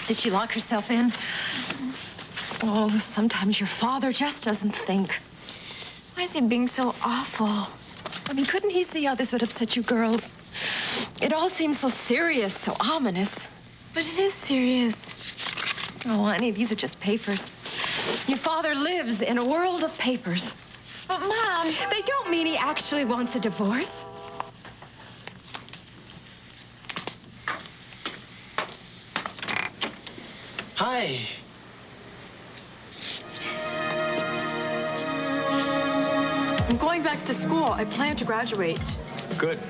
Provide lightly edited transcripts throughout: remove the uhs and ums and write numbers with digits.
Did she lock herself in? Oh, sometimes your father just doesn't think. Why is he being so awful? I mean, couldn't he see how this would upset you girls? It all seems so serious, so ominous. But it is serious. Oh, honey, these are just papers. Your father lives in a world of papers. But, Mom... They don't mean he actually wants a divorce. Hi. I'm going back to school. I plan to graduate. Good.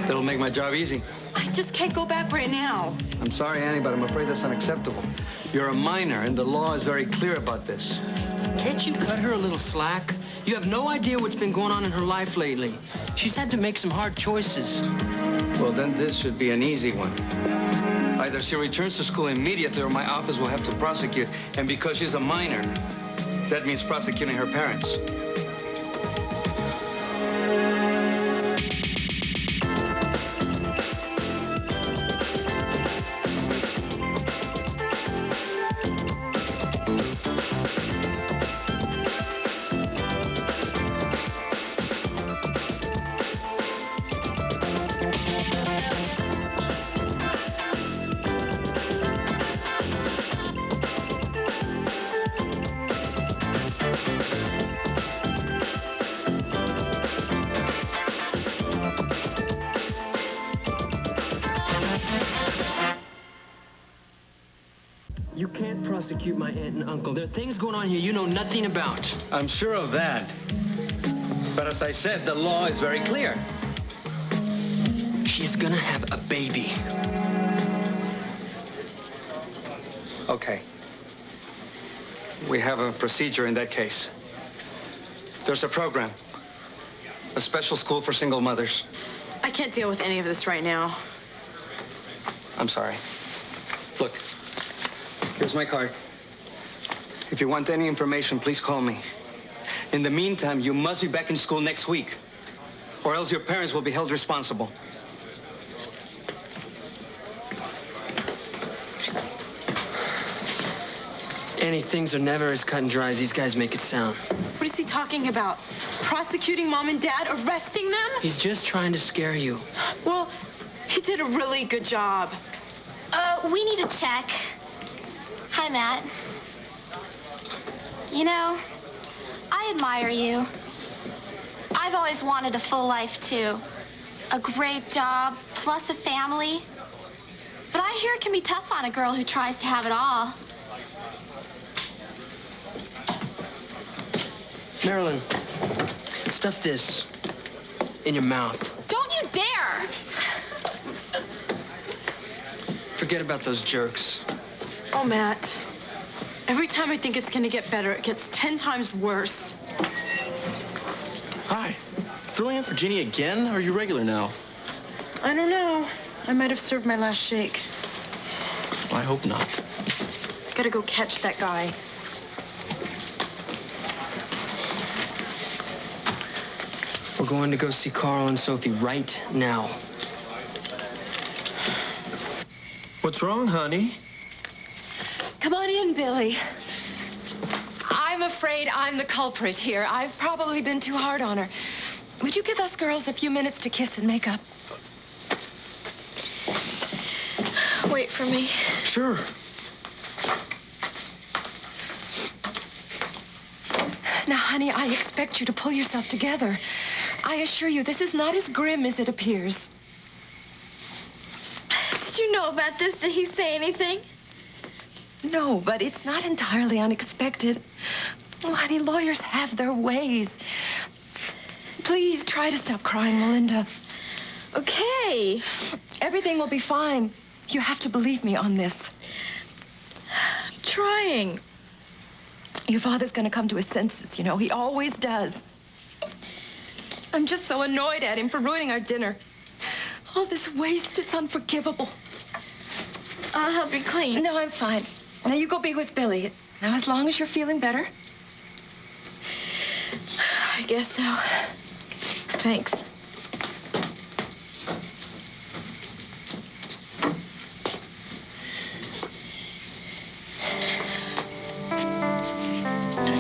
That'll make my job easy. I just can't go back right now. I'm sorry, Annie, but I'm afraid that's unacceptable. You're a minor, and the law is very clear about this. Can't you cut her a little slack? You have no idea what's been going on in her life lately. She's had to make some hard choices. Well, then this should be an easy one. Either she returns to school immediately or my office will have to prosecute. And because she's a minor, that means prosecuting her parents. You can't prosecute my aunt and uncle. There are things going on here you know nothing about. I'm sure of that. But as I said, the law is very clear. She's gonna have a baby. Okay. We have a procedure in that case. There's a program. A special school for single mothers. I can't deal with any of this right now. I'm sorry. Look, here's my card. If you want any information, please call me. In the meantime, you must be back in school next week, or else your parents will be held responsible. Annie, things are never as cut and dry as these guys make it sound. What is he talking about? Prosecuting Mom and Dad? Arresting them? He's just trying to scare you. Well, he did a really good job. We need a check. Hi, Matt. You know, I admire you. I've always wanted a full life, too. A great job, plus a family. But I hear it can be tough on a girl who tries to have it all. Marilyn, stuff this in your mouth. Don't you dare! Forget about those jerks. Oh, Matt. Every time I think it's gonna get better, it gets 10 times worse. Hi. Filling in for Jeannie again? Or are you regular now? I don't know. I might have served my last shake. I hope not. Gotta go catch that guy. We're going to go see Carl and Sophie right now. What's wrong, honey? Come on in, Billy. I'm afraid I'm the culprit here. I've probably been too hard on her. Would you give us girls a few minutes to kiss and make up? Wait for me. Sure. Now, honey, I expect you to pull yourself together. I assure you, this is not as grim as it appears. Did you know about this? Did he say anything? No, but it's not entirely unexpected. Oh, honey, lawyers have their ways. Please try to stop crying, Melinda. Okay. Everything will be fine. You have to believe me on this. I'm trying. Your father's going to come to his senses, you know. He always does. I'm just so annoyed at him for ruining our dinner. All this waste, it's unforgivable. I'll help you clean. No, I'm fine. Now, you go be with Billy. Now, as long as you're feeling better. I guess so. Thanks.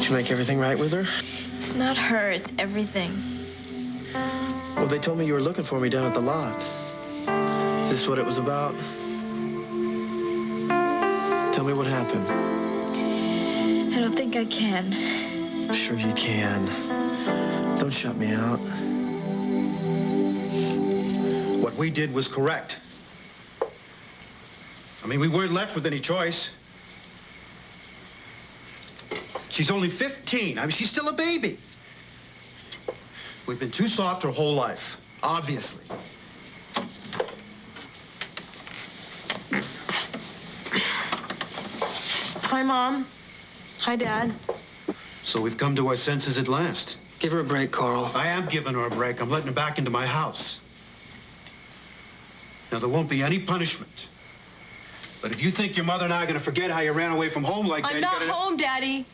you make everything right with her? It's not her, it's everything. Well, they told me you were looking for me down at the lot. Is this what it was about? Tell me what happened. I don't think I can. Sure you can. Don't shut me out. What we did was correct. I mean, we weren't left with any choice. She's only 15. I mean, she's still a baby. We've been too soft her whole life, obviously. Hi, Mom. Hi, Dad. So we've come to our senses at last. Give her a break, Carl. I am giving her a break. I'm letting her back into my house. Now, there won't be any punishment. But if you think your mother and I are going to forget how you ran away from home like that... I'm not home, Daddy.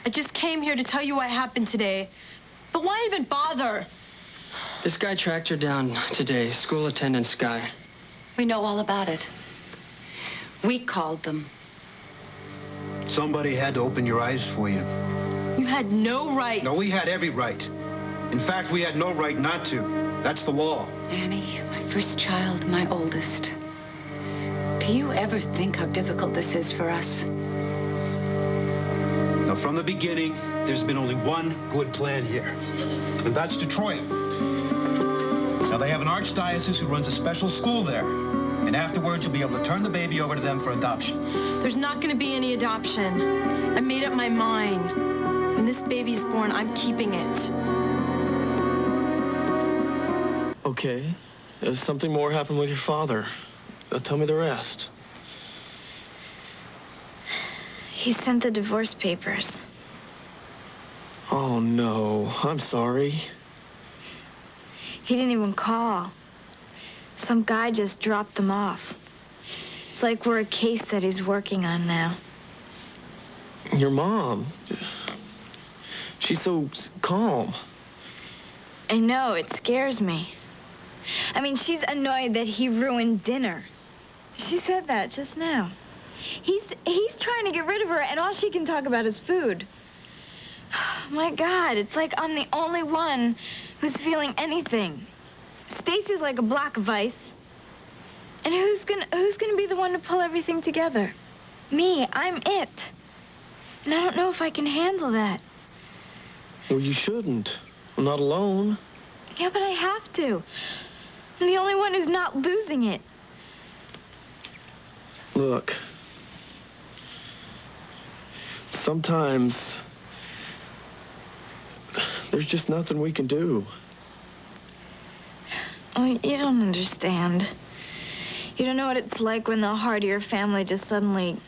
I just came here to tell you what happened today. But why even bother? This guy tracked her down today, school attendance guy. We know all about it. We called them. Somebody had to open your eyes for you. You had no right. No, we had every right. In fact, we had no right not to. That's the law. Annie, my first child, my oldest. Do you ever think how difficult this is for us? Now, from the beginning, there's been only one good plan here. And that's Detroit. Now, they have an archdiocese who runs a special school there. And afterwards, you'll be able to turn the baby over to them for adoption. There's not going to be any adoption. I made up my mind. When this baby's born, I'm keeping it. Okay. Something more happened with your father. Tell me the rest. He sent the divorce papers. Oh, no. I'm sorry. He didn't even call. Some guy just dropped them off. It's like we're a case that he's working on now. Your mom. She's so calm. I know, it scares me. I mean, she's annoyed that he ruined dinner. She said that just now. He's trying to get rid of her, and all she can talk about is food. My God, it's like I'm the only one who's feeling anything. Stacy's like a block of ice. And who's gonna be the one to pull everything together? Me, I'm it. And I don't know if I can handle that. Well, you shouldn't. I'm not alone. Yeah, but I have to. I'm the only one who's not losing it. Look. Sometimes there's just nothing we can do. Oh, you don't understand. You don't know what it's like when the heart of your family just suddenly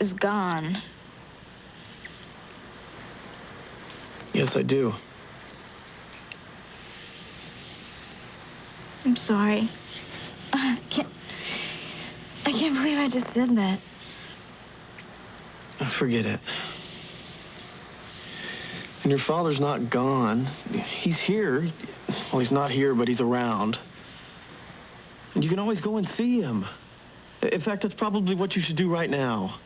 is gone. Yes, I do. I'm sorry. I can't believe I just said that. Forget it. And your father's not gone. He's here. Well, he's not here, but he's around. And you can always go and see him. In fact, that's probably what you should do right now.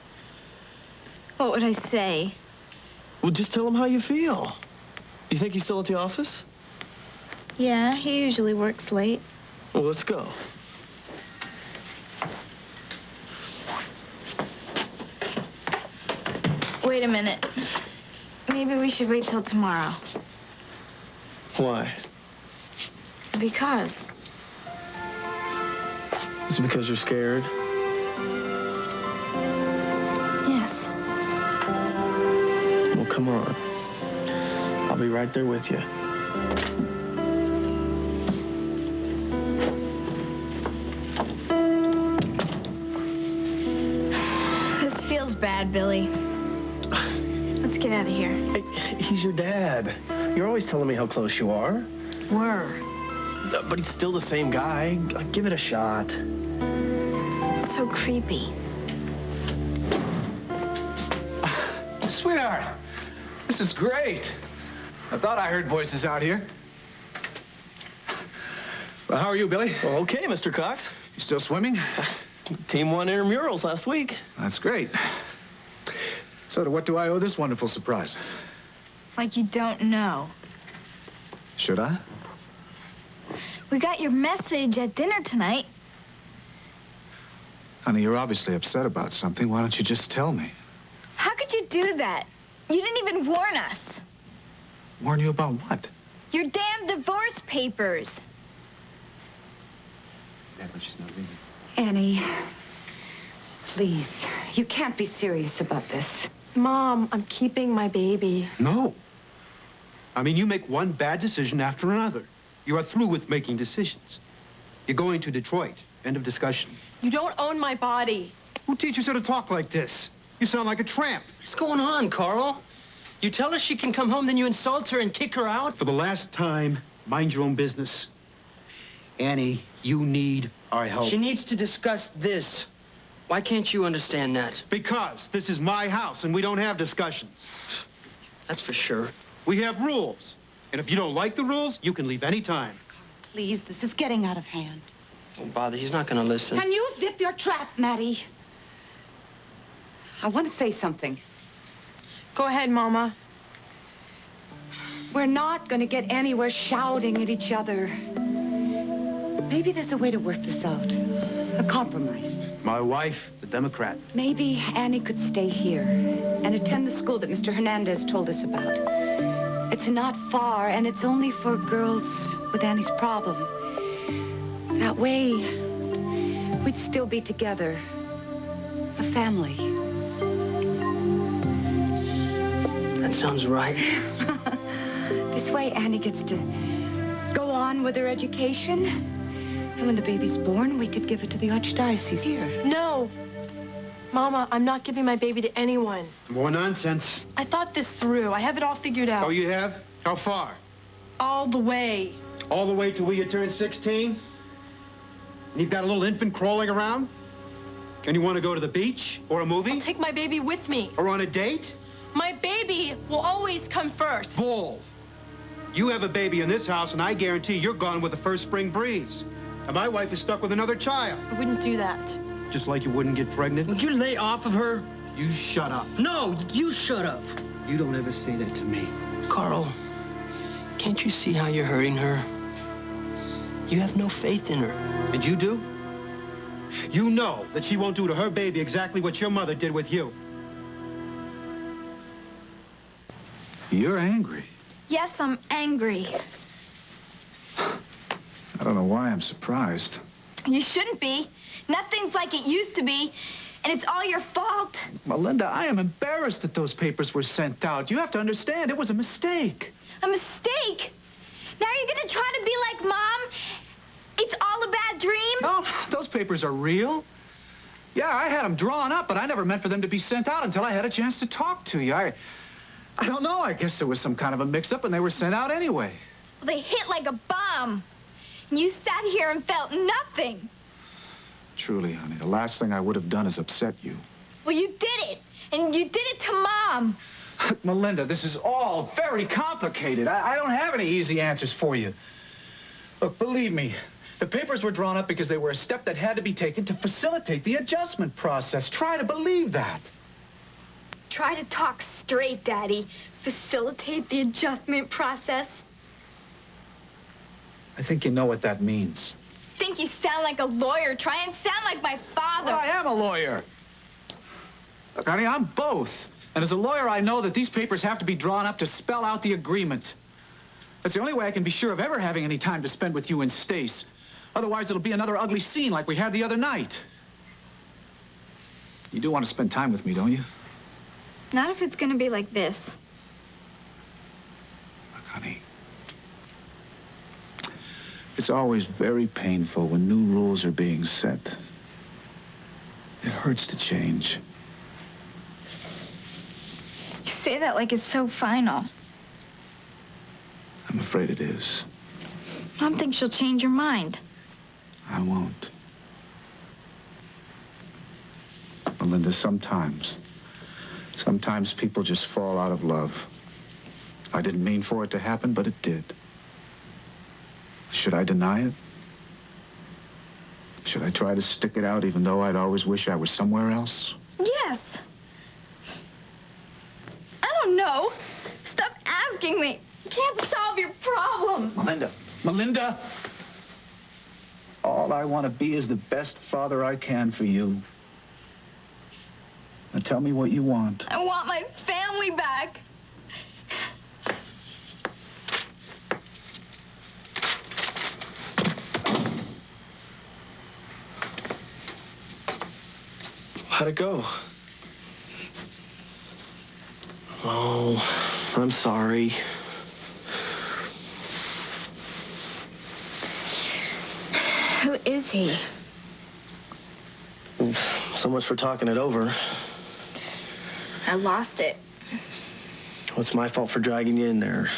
What would I say? Well, just tell him how you feel. You think he's still at the office? Yeah, he usually works late. Well, let's go. Wait a minute. Maybe we should wait till tomorrow. Why? Because. Is it because you're scared? Yes. Well, come on. I'll be right there with you. This feels bad, Billy. Let's get out of here. Hey, he's your dad. You're always telling me how close you are. Were. But he's still the same guy. Give it a shot. It's so creepy. Sweetheart, this is great. I thought I heard voices out here. Well, how are you, Billy? Well, okay, Mr. Cox. You still swimming? Team won intramurals last week. That's great. So to what do I owe this wonderful surprise? Like you don't know. Should I? We got your message at dinner tonight. Honey, you're obviously upset about something. Why don't you just tell me? How could you do that? You didn't even warn us. Warn you about what? Your damn divorce papers. Annie, please, you can't be serious about this. Mom, I'm keeping my baby. No. I mean, you make one bad decision after another. You are through with making decisions. You're going to Detroit. End of discussion. You don't own my body. Who teaches her to talk like this? You sound like a tramp. What's going on, Carl? You tell her she can come home, then you insult her and kick her out? For the last time, mind your own business. Annie, you need our help. She needs to discuss this. Why can't you understand that? Because this is my house and we don't have discussions. That's for sure. We have rules. And if you don't like the rules, you can leave any time. Please, this is getting out of hand. Don't bother. He's not going to listen. Can you zip your trap, Maddie? I want to say something. Go ahead, Mama. We're not going to get anywhere shouting at each other. Maybe there's a way to work this out. A compromise. My wife, the Democrat. Maybe Annie could stay here and attend the school that Mr. Hernandez told us about. It's not far, and it's only for girls with Annie's problem. That way, we'd still be together. A family. That sounds right. This way, Annie gets to go on with her education. And when the baby's born, we could give it to the Archdiocese here. No. Mama, I'm not giving my baby to anyone. More nonsense. I thought this through. I have it all figured out. Oh, you have? How far? All the way. All the way till you turn 16? And you've got a little infant crawling around? And you want to go to the beach? Or a movie? I'll take my baby with me. Or on a date? My baby will always come first. Bull. You have a baby in this house, and I guarantee you're gone with the first spring breeze. And my wife is stuck with another child. I wouldn't do that. Just like you wouldn't get pregnant? Would you lay off of her? You shut up. No, you shut up. You don't ever say that to me. Carl, can't you see how you're hurting her? You have no faith in her. And you do? You know that she won't do to her baby exactly what your mother did with you. You're angry. Yes, I'm angry. I don't know why I'm surprised. You shouldn't be. Nothing's like it used to be, and it's all your fault. Melinda, I am embarrassed that those papers were sent out. You have to understand, it was a mistake. A mistake? Now you're gonna try to be like Mom? It's all a bad dream? No, those papers are real. Yeah, I had them drawn up, but I never meant for them to be sent out until I had a chance to talk to you. I don't know. I guess there was some kind of a mix-up, and they were sent out anyway. Well, they hit like a bomb. And you sat here and felt nothing. Truly, honey, the last thing I would have done is upset you. Well, you did it. And you did it to Mom. Melinda, this is all very complicated. I don't have any easy answers for you. Look, believe me, the papers were drawn up because they were a step that had to be taken to facilitate the adjustment process. Try to believe that. Try to talk straight, Daddy. Facilitate the adjustment process. I think you know what that means. Think you sound like a lawyer. Try and sound like my father. Well, I am a lawyer. Look, honey, I'm both. And as a lawyer, I know that these papers have to be drawn up to spell out the agreement. That's the only way I can be sure of ever having any time to spend with you and Stace. Otherwise, it'll be another ugly scene like we had the other night. You do want to spend time with me, don't you? Not if it's gonna be like this. Look, honey. It's always very painful when new rules are being set. It hurts to change. You say that like it's so final. I'm afraid it is. Mom thinks she'll change your mind. I won't. Melinda, sometimes people just fall out of love. I didn't mean for it to happen, but it did. Should I deny it? Should I try to stick it out even though I'd always wish I was somewhere else? Yes. know. Stop asking me. You can't solve your problems. Melinda, all I want to be is the best father I can for you. Now tell me what you want. I want my family back. How'd it go? Oh, I'm sorry. Who is he? So much for talking it over. I lost it. Well, it's my fault for dragging you in there.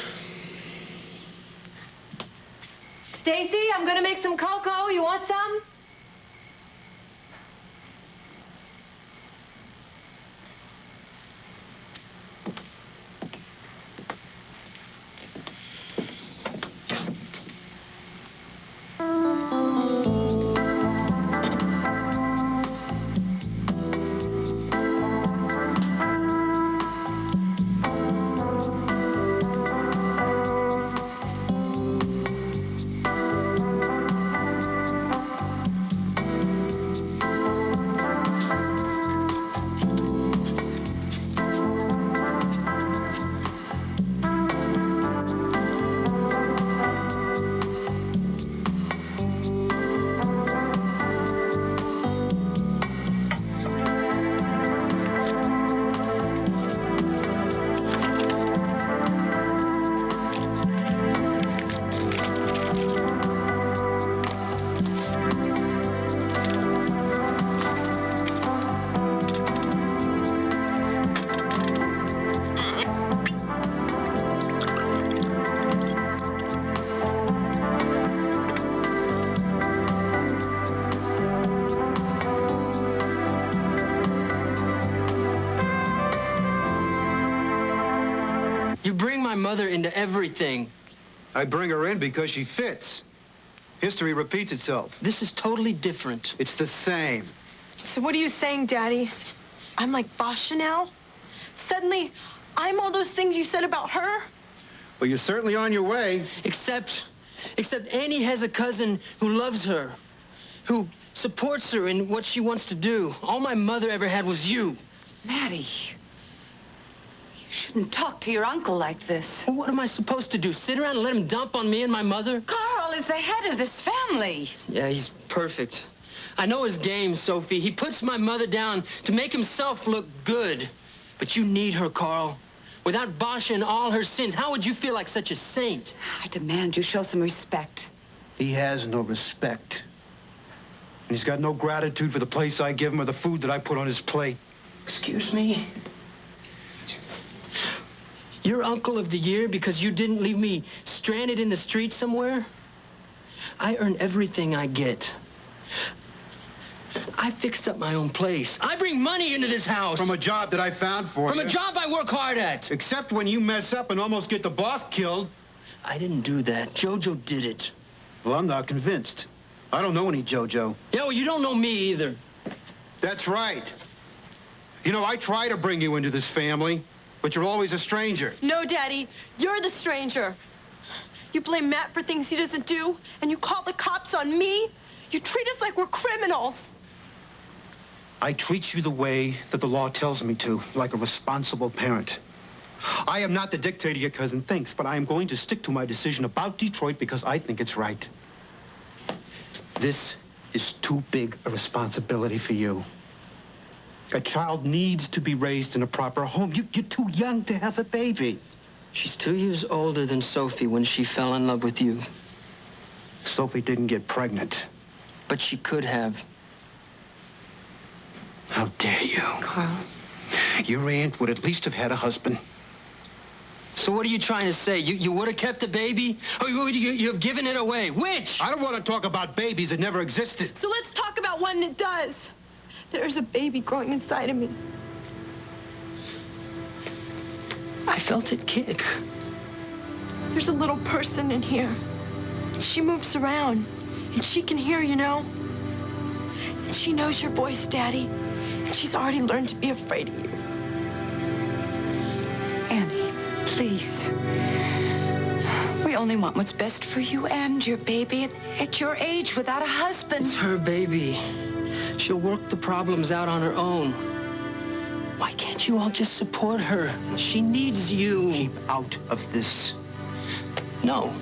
Stacy, I'm gonna make some cocoa. You want some? You bring my mother into everything. I bring her in because she fits. History repeats itself. This is totally different. It's the same. So what are you saying, Daddy? I'm like Boss Chanel? Suddenly, I'm all those things you said about her? Well, you're certainly on your way. Except Annie has a cousin who loves her, who supports her in what she wants to do. All my mother ever had was you. Maddie, you shouldn't talk to your uncle like this. Well, what am I supposed to do? Sit around and let him dump on me and my mother? Carl is the head of this family. Yeah, he's perfect. I know his game, Sophie. He puts my mother down to make himself look good. But you need her, Carl. Without Basha and all her sins, how would you feel like such a saint? I demand you show some respect. He has no respect. And he's got no gratitude for the place I give him or the food that I put on his plate. Excuse me? You're Uncle of the Year because you didn't leave me stranded in the street somewhere? I earn everything I get. I fixed up my own place. I bring money into this house. From a job that I found for you. From a job I work hard at. Except when you mess up and almost get the boss killed. I didn't do that. Jojo did it. Well, I'm not convinced. I don't know any Jojo. Yeah, well, you don't know me either. That's right. You know, I try to bring you into this family, but you're always a stranger. No, Daddy, you're the stranger. You blame Matt for things he doesn't do, and you call the cops on me. You treat us like we're criminals. I treat you the way that the law tells me to, like a responsible parent. I am not the dictator your cousin thinks, but I am going to stick to my decision about Detroit because I think it's right. This is too big a responsibility for you. A child needs to be raised in a proper home. You're too young to have a baby. She's 2 years older than Sophie when she fell in love with you. Sophie didn't get pregnant. But she could have. How dare you? Carl. Your aunt would at least have had a husband. So what are you trying to say? You would have kept the baby? Or you have given it away? Which? I don't want to talk about babies that never existed. So let's talk about one that does. There's a baby growing inside of me. I felt it kick. There's a little person in here. She moves around, and she can hear, you know. And she knows your voice, Daddy. And she's already learned to be afraid of you. Annie. please. We only want what's best for you and your baby at your age without a husband. It's her baby. She'll work the problems out on her own. Why can't you all just support her? She needs you. Keep out of this. No.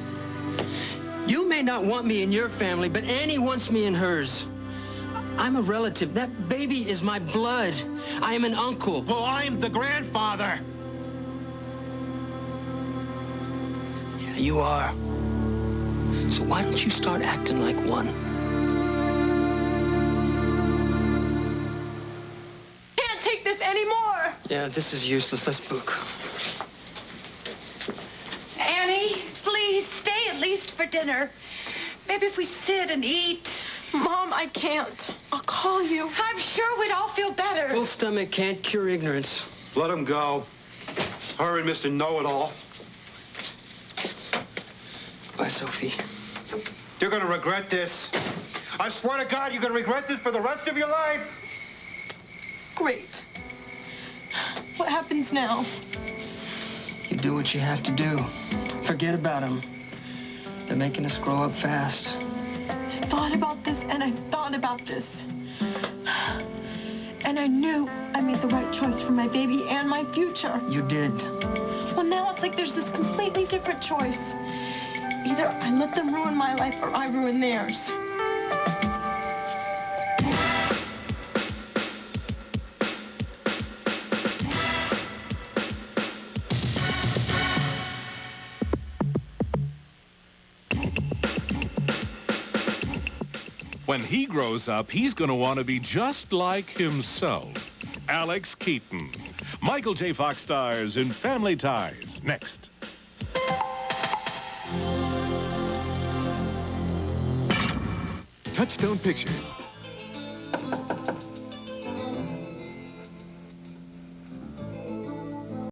You may not want me in your family, but Annie wants me in hers. I'm a relative. That baby is my blood. I am an uncle. Well, I'm the grandfather. Yeah, you are. So why don't you start acting like one? Can't take this anymore. Yeah, this is useless. Let's book. Annie, please stay at least for dinner. Maybe if we sit and eat. Mom, I can't. I'll call you. I'm sure we'd all feel better. Full stomach can't cure ignorance. Let him go. Her and Mr. Know-It-All. Bye, Sophie. You're gonna regret this. I swear to God, you're gonna regret this for the rest of your life. Great. What happens now? You do what you have to do. Forget about them. They're making us grow up fast. I thought about this, and I thought about this. And I knew I made the right choice for my baby and my future. You did. Well, now it's like there's this completely different choice. Either I let them ruin my life or I ruin theirs. When he grows up, he's going to want to be just like himself. Alex Keaton. Michael J. Fox stars in Family Ties. Next. Touchstone Pictures